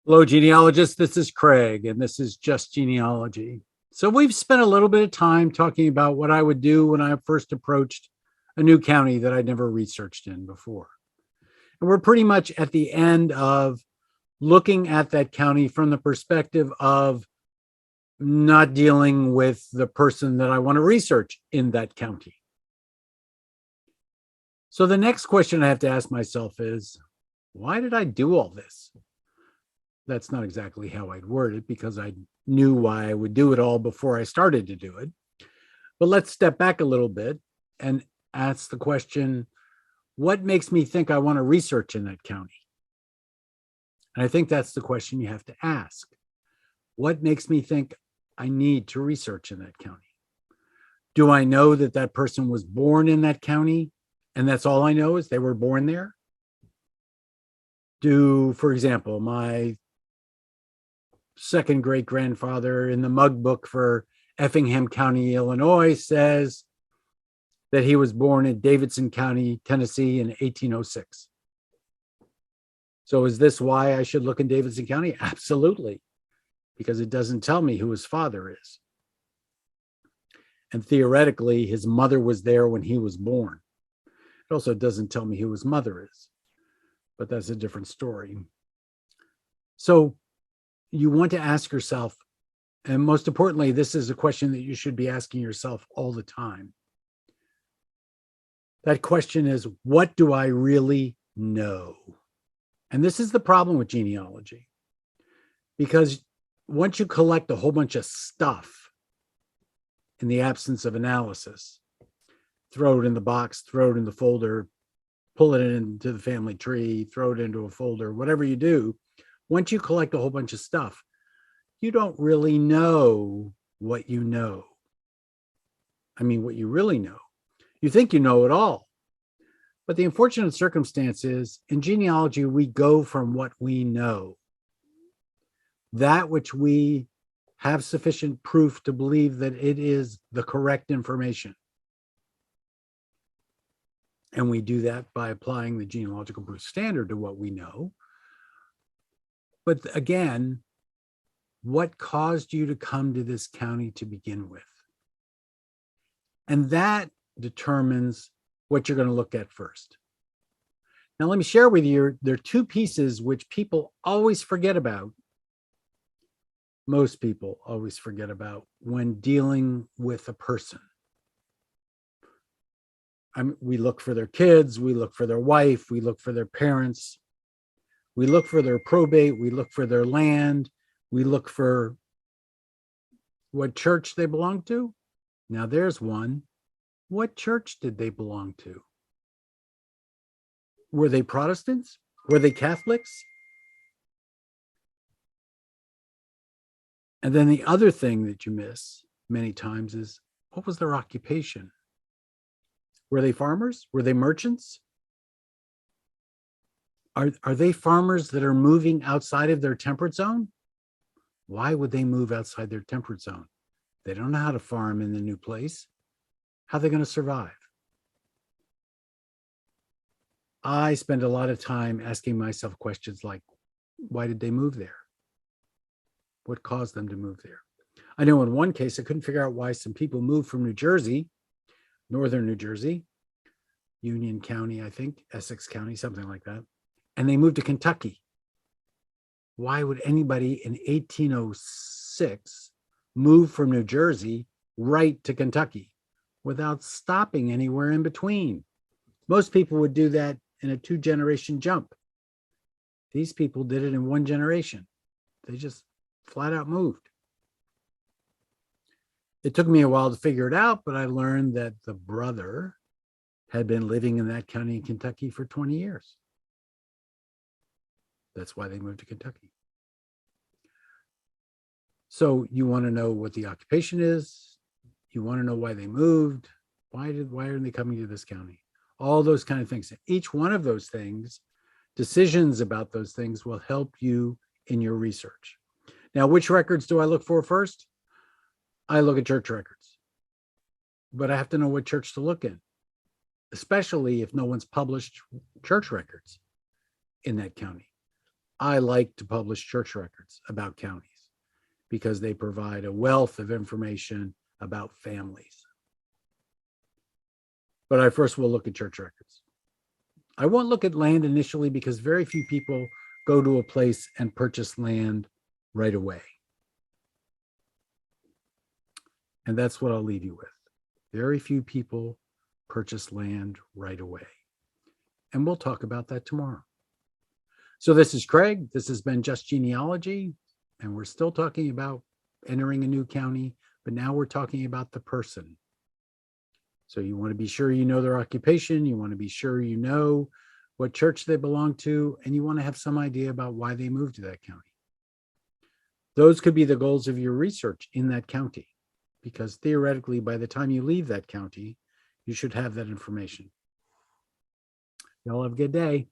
Hello, genealogists. This is Craig, and this is Just Genealogy. So, we've spent a little bit of time talking about what I would do when I first approached a new county that I'd never researched in before. And we're pretty much at the end of looking at that county from the perspective of not dealing with the person that I want to research in that county. So, the next question I have to ask myself is, why did I do all this? That's not exactly how I'd word it because I knew why I would do it all before I started to do it. But let's step back a little bit and ask the question, what makes me think I want to research in that county? And I think that's the question you have to ask. What makes me think I need to research in that county? Do I know that that person was born in that county? And that's all I know is they were born there? For example, my second great grandfather in the mug book for Effingham County, Illinois, says that he was born in Davidson County, Tennessee in 1806. So is this why I should look in Davidson County? Absolutely, because it doesn't tell me who his father is. And theoretically, his mother was there when he was born. It also doesn't tell me who his mother is, but that's a different story. So you want to ask yourself, and most importantly, this is a question that you should be asking yourself all the time. That question is, what do I really know? And this is the problem with genealogy, because once you collect a whole bunch of stuff in the absence of analysis, throw it in the box, throw it in the folder, pull it into the family tree, throw it into a folder, whatever you do, once you collect a whole bunch of stuff, you don't really know what you know. I mean, what you really know. You think you know it all. But the unfortunate circumstance is, in genealogy, we go from what we know, that which we have sufficient proof to believe that it is the correct information. And we do that by applying the genealogical proof standard to what we know. But again, what caused you to come to this county to begin with? And that determines what you're going to look at first. Now, let me share with you, there are two pieces which people always forget about. Most people always forget about when dealing with a person. We look for their kids, we look for their wife, we look for their parents, we look for their probate, we look for their land, we look for what church they belong to. Now there's one. What church did they belong to? Were they Protestants? Were they Catholics? And then the other thing that you miss many times is, what was their occupation? Were they farmers? Were they merchants? Are they farmers that are moving outside of their temperate zone? Why would they move outside their temperate zone? They don't know how to farm in the new place. How are they going to survive? I spend a lot of time asking myself questions like, why did they move there? What caused them to move there? I know in one case, I couldn't figure out why some people moved from New Jersey, northern New Jersey, Union County, I think, Essex County, something like that, and they moved to Kentucky. Why would anybody in 1806 move from New Jersey right to Kentucky without stopping anywhere in between? Most people would do that in a 2-generation jump. These people did it in 1 generation. They just flat out moved. It took me a while to figure it out, but I learned that the brother had been living in that county in Kentucky for 20 years. That's why they moved to Kentucky. So you want to know what the occupation is. You want to know why they moved. Why are they coming to this county? All those kind of things. Each one of those things, decisions about those things will help you in your research. Now, which records do I look for first? I look at church records. But I have to know what church to look in, especially if no one's published church records in that county. I like to publish church records about counties because they provide a wealth of information about families. But I first will look at church records. I won't look at land initially because very few people go to a place and purchase land right away. And that's what I'll leave you with. Very few people purchase land right away. And we'll talk about that tomorrow. So this is Craig. This has been Just Genealogy. And we're still talking about entering a new county, but now we're talking about the person. So you want to be sure you know their occupation. You want to be sure you know what church they belong to, and you want to have some idea about why they moved to that county. Those could be the goals of your research in that county, because theoretically, by the time you leave that county, you should have that information. Y'all have a good day.